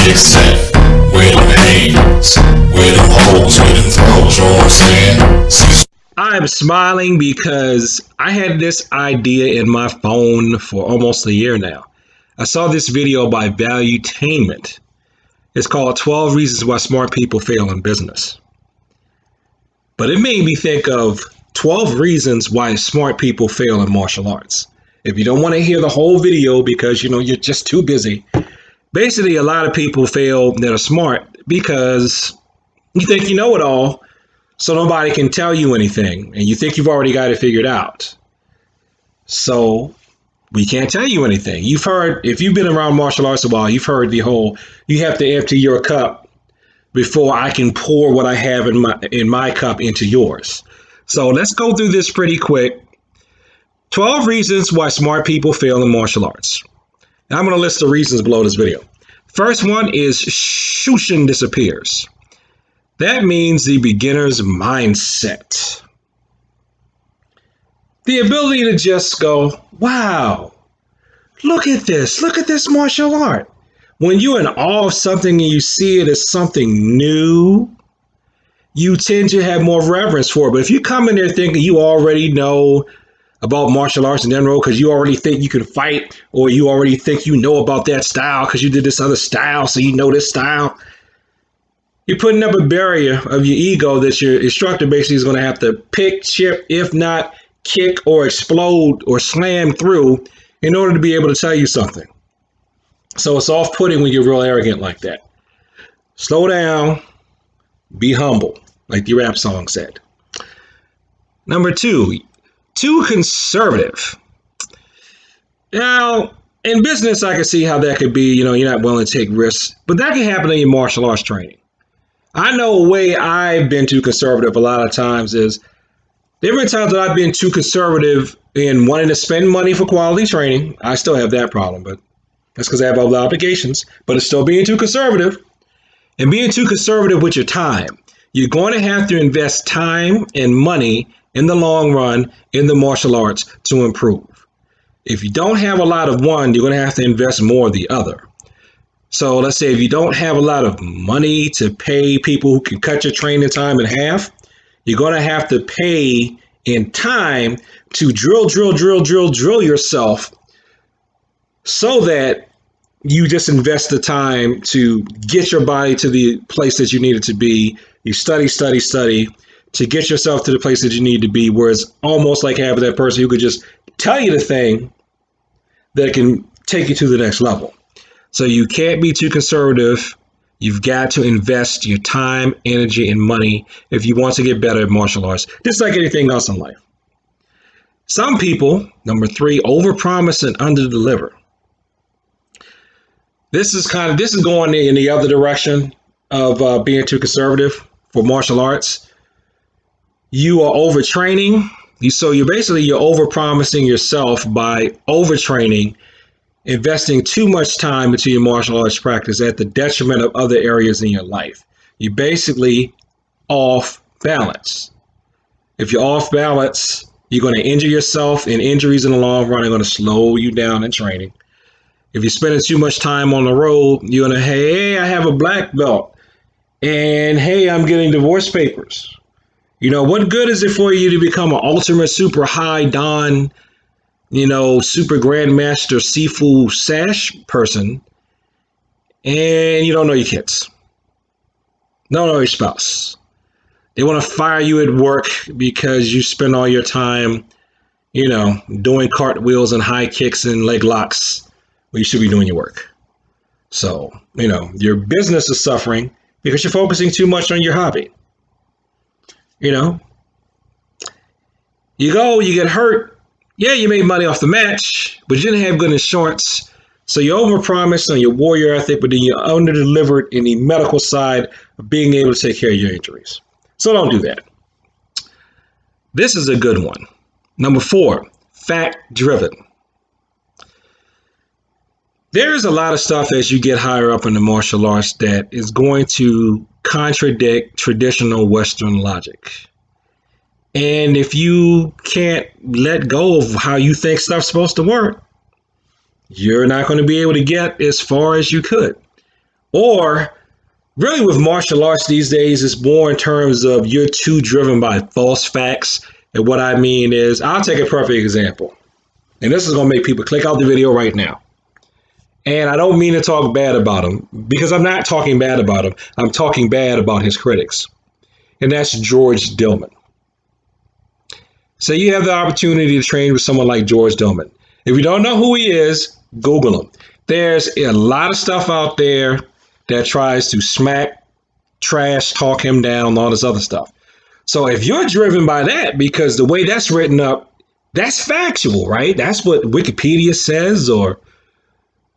kick set, where them haters, where them hoes, where them throws, you know what I'm saying? Cecil. I'm smiling because I had this idea in my phone for almost a year now. I saw this video by Valuetainment. It's called 12 Reasons Why Smart People Fail in Business. But it made me think of 12 reasons why smart people fail in martial arts. If you don't want to hear the whole video because you're just too busy, basically a lot of people fail that are smart because you think you know it all, so nobody can tell you anything, and you think you've already got it figured out. So we can't tell you anything. You've heard, if you've been around martial arts a while, you've heard the whole, you have to empty your cup before I can pour what I have in my cup into yours. So let's go through this pretty quick. 12 reasons why smart people fail in martial arts. Now I'm going to list the reasons below this video. First one is Shoshin Disappears. That means the beginner's mindset. The ability to just go, wow, look at this martial art. When you're in awe of something and you see it as something new, you tend to have more reverence for it. But if you come in there thinking you already know about martial arts in general because you already think you can fight, or you already think you know about that style because you did this other style, so you know this style, you're putting up a barrier of your ego that your instructor basically is going to have to pick, chip, if not kick or explode or slam through in order to be able to tell you something. So it's off-putting when you're real arrogant like that. Slow down, be humble, like the rap song said. Number two, too conservative. Now, in business, I can see how that could be, you're not willing to take risks, but that can happen in your martial arts training. I know a way I've been too conservative a lot of times is there have been times that I've been too conservative in wanting to spend money for quality training. I still have that problem, but that's because I have other obligations, but it's still being too conservative and being too conservative with your time. You're going to have to invest time and money in the long run in the martial arts to improve. If you don't have a lot of one, you're going to have to invest more of the other. So let's say if you don't have a lot of money to pay people who can cut your training time in half, you're going to have to pay in time to drill yourself so that you just invest the time to get your body to the place that you need it to be. You study to get yourself to the place that you need to be, where it's almost like having that person who could just tell you the thing that can take you to the next level. So you can't be too conservative. You've got to invest your time, energy, and money if you want to get better at martial arts, just like anything else in life. Some people, number three, overpromise and underdeliver. This is going in the other direction of being too conservative for martial arts. You are overtraining. You're overpromising yourself by overtraining, investing too much time into your martial arts practice at the detriment of other areas in your life. You're basically off balance. If you're off balance, you're going to injure yourself, and injuries in the long run are going to slow you down in training. If you're spending too much time on the road, you're going to, hey, I have a black belt, and hey, I'm getting divorce papers. What good is it for you to become an ultimate super high dan, super grandmaster Sifu sash person, and you don't know your kids, don't know your spouse. They want to fire you at work because you spend all your time, doing cartwheels and high kicks and leg locks when you should be doing your work. So, your business is suffering because you're focusing too much on your hobby. You get hurt. Yeah, you made money off the match, but you didn't have good insurance. So you overpromised on your warrior ethic, but then you underdelivered in the medical side of being able to take care of your injuries. So don't do that. This is a good one. Number 4, fact-driven. There's a lot of stuff as you get higher up in the martial arts that is going to contradict traditional Western logic. And if you can't let go of how you think stuff's supposed to work, you're not going to be able to get as far as you could. Or really with martial arts these days, it's more in terms of you're too driven by false facts. And what I mean is, I'll take a perfect example. And this is going to make people click out the video right now. And I don't mean to talk bad about him, because I'm not talking bad about him. I'm talking bad about his critics. And that's George Dillman. So you have the opportunity to train with someone like George Dillman. If you don't know who he is, Google him. There's a lot of stuff out there that tries to smack, trash, talk him down, and all this other stuff. So if you're driven by that, because the way that's written up, that's factual, right? That's what Wikipedia says, or,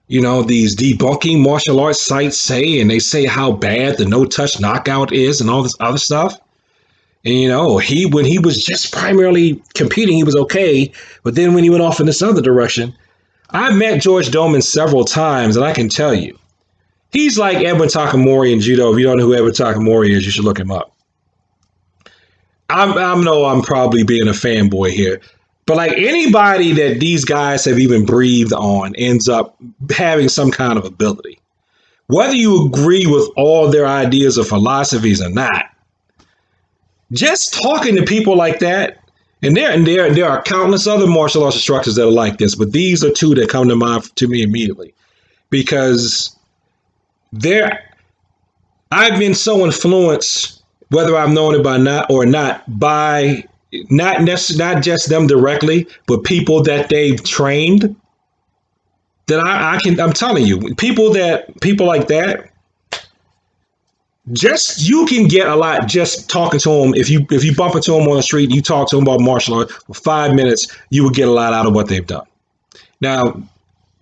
these debunking martial arts sites say, and they say how bad the no-touch knockout is and all this other stuff. And, when he was just primarily competing, he was okay. But then when he went off in this other direction, I've met George Dillman several times, and I can tell you, he's like Edwin Takamori in judo. If you don't know who Edwin Takamori is, you should look him up. I'm probably being a fanboy here, but like anybody that these guys have even breathed on ends up having some kind of ability. Whether you agree with all their ideas or philosophies or not, just talking to people like that, and there are countless other martial arts instructors that are like this, but these are two that come to mind to me immediately, because I've been so influenced, whether I've known it by by not just them directly, but people that they've trained. That I'm telling you, people like that, you can get a lot just talking to them. If you bump into them on the street and you talk to them about martial arts for 5 minutes, you will get a lot out of what they've done. Now,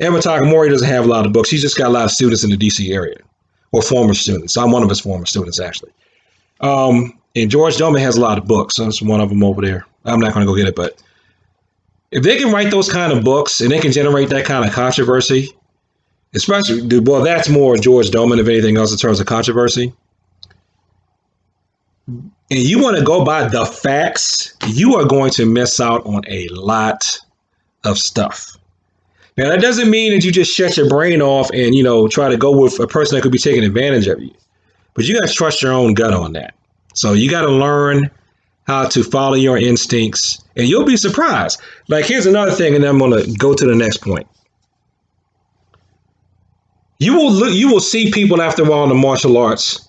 Edwin Takamori doesn't have a lot of books. He's just got a lot of students in the DC area, or former students. I'm one of his former students, actually. And George Dillman has a lot of books. So that's one of them over there. I'm not going to go get it, but if they can write those kind of books and they can generate that kind of controversy, especially, well, that's more George Dillman, if anything else, in terms of controversy. And you want to go by the facts, you are going to miss out on a lot of stuff. Now, that doesn't mean that you just shut your brain off and, try to go with a person that could be taking advantage of you. But you got to trust your own gut on that. So you got to learn how to follow your instincts, and you'll be surprised. Like, here's another thing, and then I'm going to go to the next point. You will see people after a while in the martial arts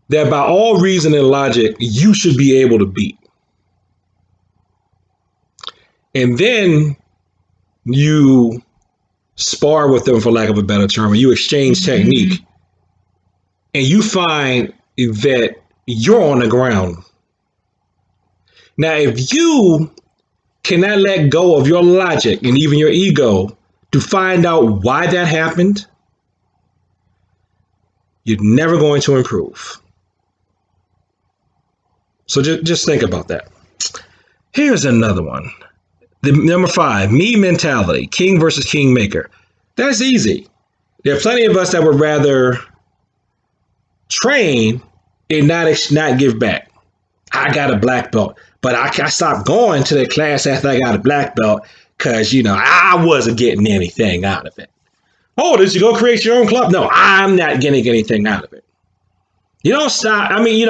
that by all reason and logic, you should be able to beat. And then you spar with them, for lack of a better term, or you exchange technique, and you find that you're on the ground. Now, if you cannot let go of your logic and even your ego to find out why that happened, you're never going to improve. So just think about that. Here's another one. The number 5, me mentality, king versus kingmaker. That's easy. There are plenty of us that would rather train and not give back. I got a black belt, but I stopped going to the class after I got a black belt because, I wasn't getting anything out of it. Oh, did you go create your own club? No, I'm not getting anything out of it. You don't stop. I mean,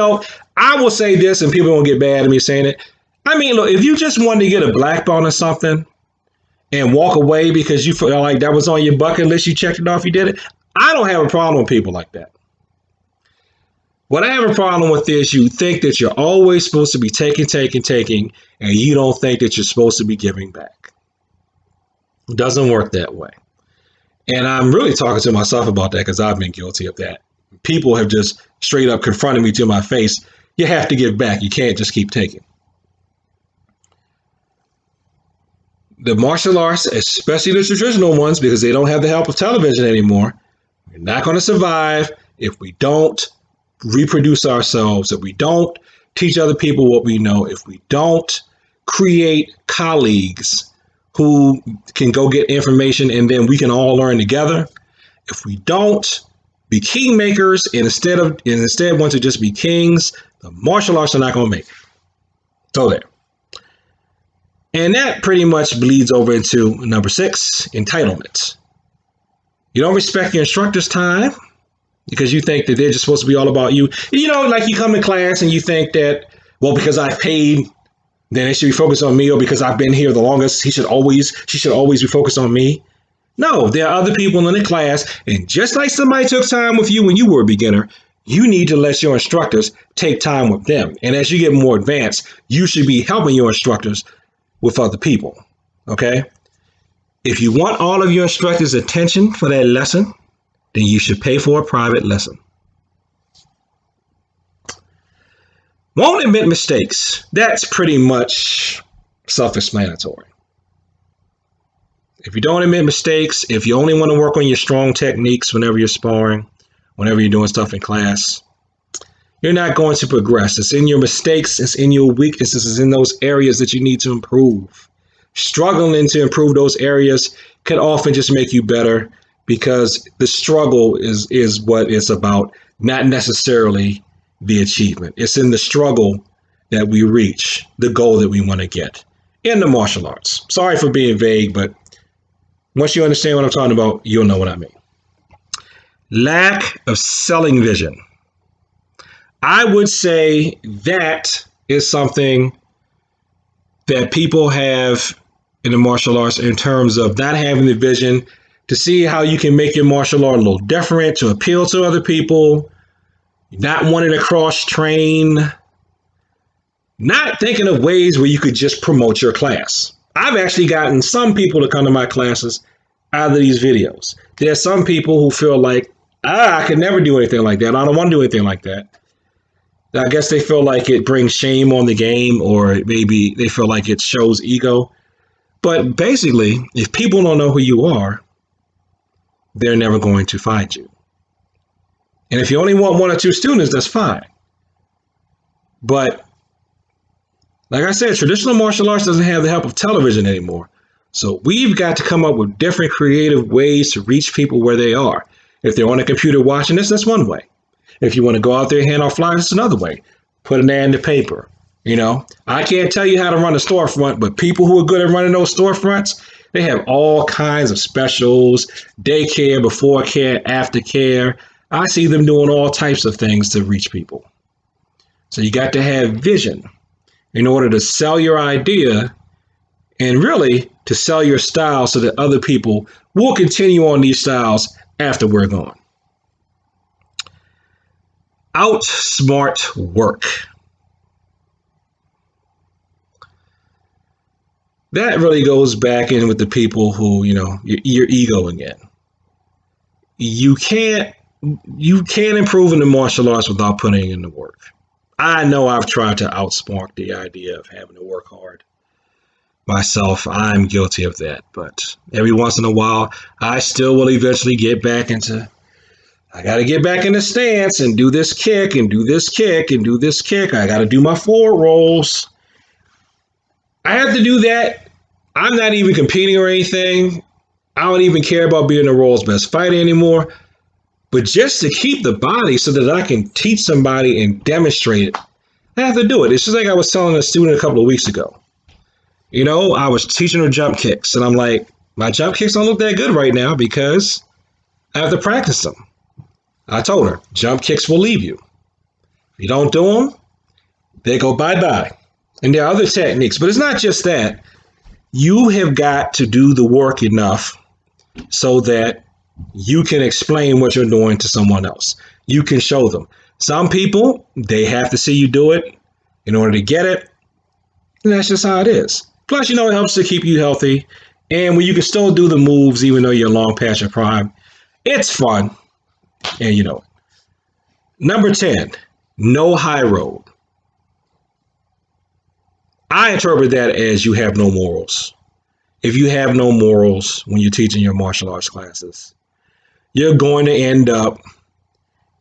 I will say this, and people won't get mad at me saying it. I mean, look, if you just wanted to get a black belt or something and walk away because you feel like that was on your bucket list, you checked it off, you did it, I don't have a problem with people like that. What I have a problem with is you think that you're always supposed to be taking, and you don't think that you're supposed to be giving back. It doesn't work that way. And I'm really talking to myself about that because I've been guilty of that. People have just straight up confronted me to my face. You have to give back. You can't just keep taking. The martial arts, especially the traditional ones, because they don't have the help of television anymore, we're not going to survive if we don't reproduce ourselves, if we don't teach other people what we know, if we don't create colleagues who can go get information and then we can all learn together. If we don't be kingmakers and instead want to just be kings, the martial arts are not going to make it. So there. And that pretty much bleeds over into number 6, entitlement. You don't respect your instructor's time. because you think that they're just supposed to be all about you. You know, like you come to class and you think that, well, because I paid, then it should be focused on me, or because I've been here the longest, she should always be focused on me. No, there are other people in the class, and just like somebody took time with you when you were a beginner, you need to let your instructors take time with them. And as you get more advanced, you should be helping your instructors with other people. Okay? If you want all of your instructors' attention for that lesson, then you should pay for a private lesson. Won't admit mistakes. That's pretty much self-explanatory. If you don't admit mistakes, if you only want to work on your strong techniques whenever you're sparring, whenever you're doing stuff in class, you're not going to progress. It's in your mistakes, it's in your weaknesses, it's in those areas that you need to improve. Struggling to improve those areas can often just make you better, because the struggle is what it's about, not necessarily the achievement. It's in the struggle that we reach the goal that we want to get in the martial arts. Sorry for being vague, but once you understand what I'm talking about, you'll know what I mean. Lack of selling vision. I would say that is something that people have in the martial arts, in terms of not having the vision to see how you can make your martial art a little different, to appeal to other people, not wanting to cross-train, not thinking of ways where you could just promote your class. I've actually gotten some people to come to my classes out of these videos. There are some people who feel like, I could never do anything like that. I don't want to do anything like that. I guess they feel like it brings shame on the game, or maybe they feel like it shows ego. But basically, if people don't know who you are, they're never going to find you. And if you only want 1 or 2 students, that's fine. But like I said, traditional martial arts doesn't have the help of television anymore. So we've got to come up with different creative ways to reach people where they are. If they're on a computer watching this, that's one way. If you want to go out there and hand out flyers, that's another way. Put an ad in the paper. You know, I can't tell you how to run a storefront, but people who are good at running those storefronts, they have all kinds of specials, daycare, before care, after care. I see them doing all types of things to reach people. So you got to have vision in order to sell your idea, and really to sell your style, so that other people will continue on these styles after we're gone. Outsmart work. That really goes back in with the people who, you know, your ego again. You can't improve in the martial arts without putting in the work. I know I've tried to outsmart the idea of having to work hard myself. I'm guilty of that, but every once in a while, I still will eventually get back into, I got to get back in the stance and do this kick and do this kick and do this kick. I got to do my forward rolls. I have to do that. I'm not even competing or anything. I don't even care about being the world's best fighter anymore. But just to keep the body so that I can teach somebody and demonstrate it, I have to do it. It's just like I was telling a student a couple of weeks ago. You know, I was teaching her jump kicks, and I'm like, my jump kicks don't look that good right now because I have to practice them. I told her, jump kicks will leave you. If you don't do them, they go bye-bye. And there are other techniques, but it's not just that. You have got to do the work enough so that you can explain what you're doing to someone else. You can show them. Some people, they have to see you do it in order to get it. And that's just how it is. Plus, you know, it helps to keep you healthy. And when you can still do the moves, even though you're long past your prime, it's fun. And you know it. Number 10, no high road. I interpret that as you have no morals. If you have no morals when you're teaching your martial arts classes, you're going to end up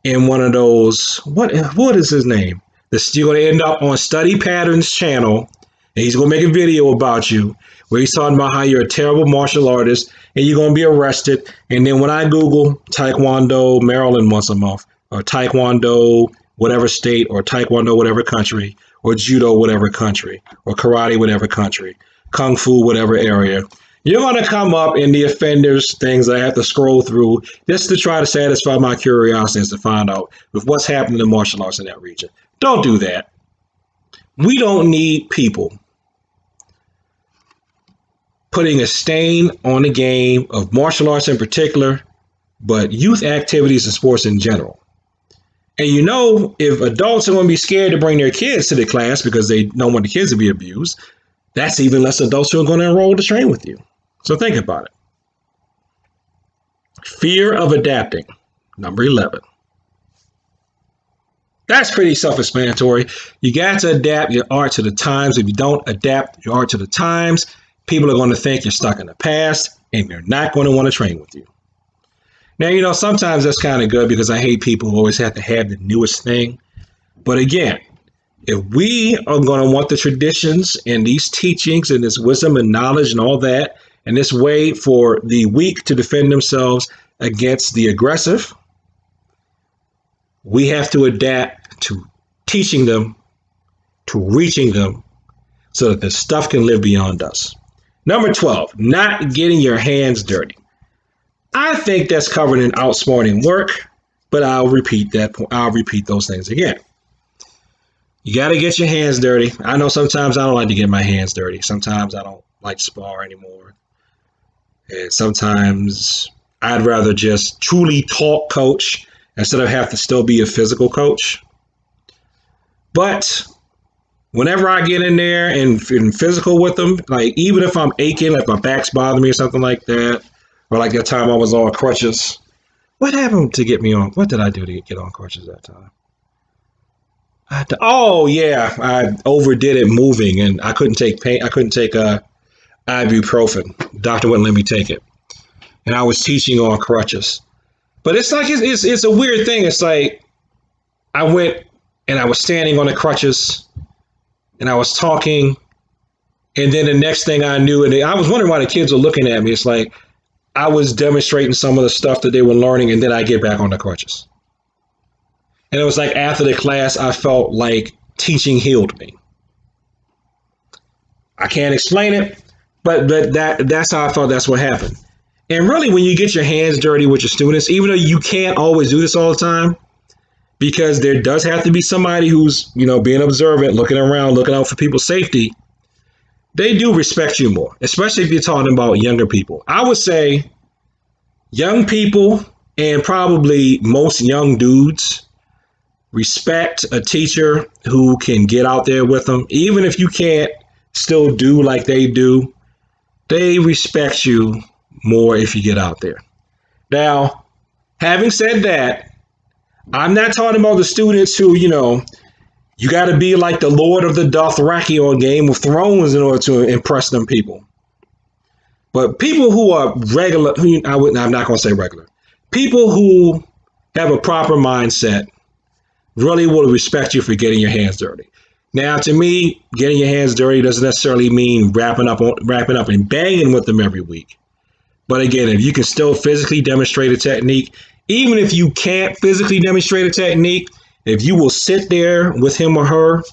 in one of those, what is his name? You're going to end up on Study Patterns channel, and he's going to make a video about you where he's talking about how you're a terrible martial artist and you're going to be arrested. And then when I Google Taekwondo Maryland once a month, or Taekwondo whatever state, or Taekwondo whatever country, or Judo whatever country, or Karate whatever country, Kung Fu whatever area, You're going to come up in the offenders things I have to scroll through just to try to satisfy my curiosity and to find out with what's happening in martial arts in that region. Don't do that. We don't need people putting a stain on the game of martial arts in particular, but youth activities and sports in general. And you know, if adults are going to be scared to bring their kids to the class because they don't want the kids to be abused, that's even less adults who are going to enroll to train with you. So think about it. Fear of adapting, number 11. That's pretty self-explanatory. You got to adapt your art to the times. If you don't adapt your art to the times, people are going to think you're stuck in the past and they're not going to want to train with you. Now, you know, sometimes that's kind of good because I hate people who always have to have the newest thing. But again, if we are going to want the traditions and these teachings and this wisdom and knowledge and all that, and this way for the weak to defend themselves against the aggressive, we have to adapt to teaching them, to reaching them, so that the stuff can live beyond us. Number 12, not getting your hands dirty. I think that's covered in outsmarting work, but I'll repeat those things again. You got to get your hands dirty. I know sometimes I don't like to get my hands dirty. Sometimes I don't like to spar anymore. And sometimes I'd rather just truly talk coach instead of have to still be a physical coach. But whenever I get in there and physical with them, like even if I'm aching, like my back's bothering me or something like that, or like that time I was on crutches. What happened to get me on? What did I do to get on crutches that time? Oh yeah, I overdid it moving, and I couldn't take pain. I couldn't take ibuprofen. Doctor wouldn't let me take it, and I was teaching on crutches. But it's like it's a weird thing. It's like I went and I was standing on the crutches, and I was talking, and then the next thing I knew, and I was wondering why the kids were looking at me. It's like I was demonstrating some of the stuff that they were learning, and then I get back on the crutches. And it was like after the class, I felt like teaching healed me. I can't explain it, but that's how I felt. That's what happened. And really, when you get your hands dirty with your students, even though you can't always do this all the time, because there does have to be somebody who's, you know, being observant, looking around, looking out for people's safety, they do respect you more, especially if you're talking about younger people. I would say young people and probably most young dudes respect a teacher who can get out there with them. Even if you can't still do like they do, they respect you more if you get out there. Now, having said that, I'm not talking about the students who, you know, you got to be like the Lord of the Dothraki on Game of Thrones in order to impress them people. But people who are regular, I'm not going to say regular, people who have a proper mindset really will respect you for getting your hands dirty. Now, to me, getting your hands dirty doesn't necessarily mean wrapping up and banging with them every week. But again, if you can still physically demonstrate a technique, even if you can't physically demonstrate a technique, if you will sit there with him or her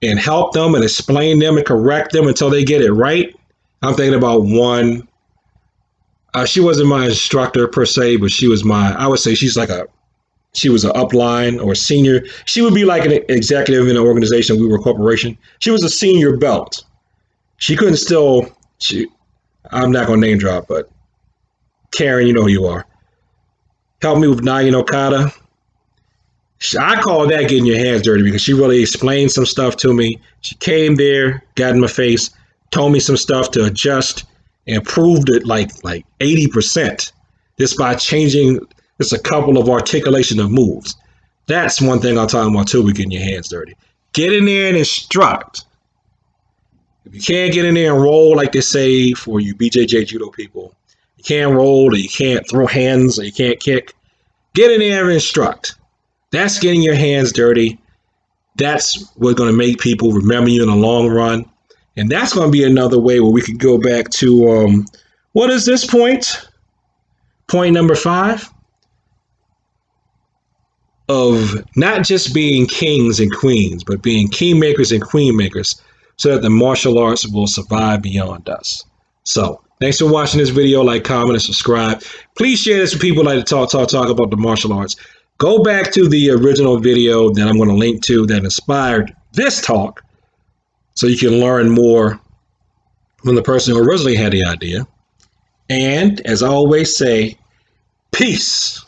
and help them and explain them and correct them until they get it right. I'm thinking about one. She wasn't my instructor per se, but she was I would say she was an upline or a senior. She would be like an executive in an organization. We were a corporation. She was a senior belt. She couldn't I'm not going to name drop, but Karen, you know who you are. Help me with Nyan Okada. I call that getting your hands dirty because she really explained some stuff to me. She came there, got in my face, told me some stuff to adjust, and proved it like 80% just by changing just a couple of articulation of moves. That's one thing I'm talking about too with getting your hands dirty. Get in there and instruct. If you can't get in there and roll like they say for you BJJ judo people, you can't roll or you can't throw hands or you can't kick, get in there and instruct. That's getting your hands dirty. That's what's going to make people remember you in the long run. And that's going to be another way where we could go back to, what is this point? Point number 5 of not just being kings and queens, but being kingmakers and queenmakers so that the martial arts will survive beyond us. So Thanks for watching this video. Like, comment, and subscribe. Please share this with people who like to talk about the martial arts. Go back to the original video that I'm going to link to that inspired this talk so you can learn more from the person who originally had the idea. And as I always say, peace.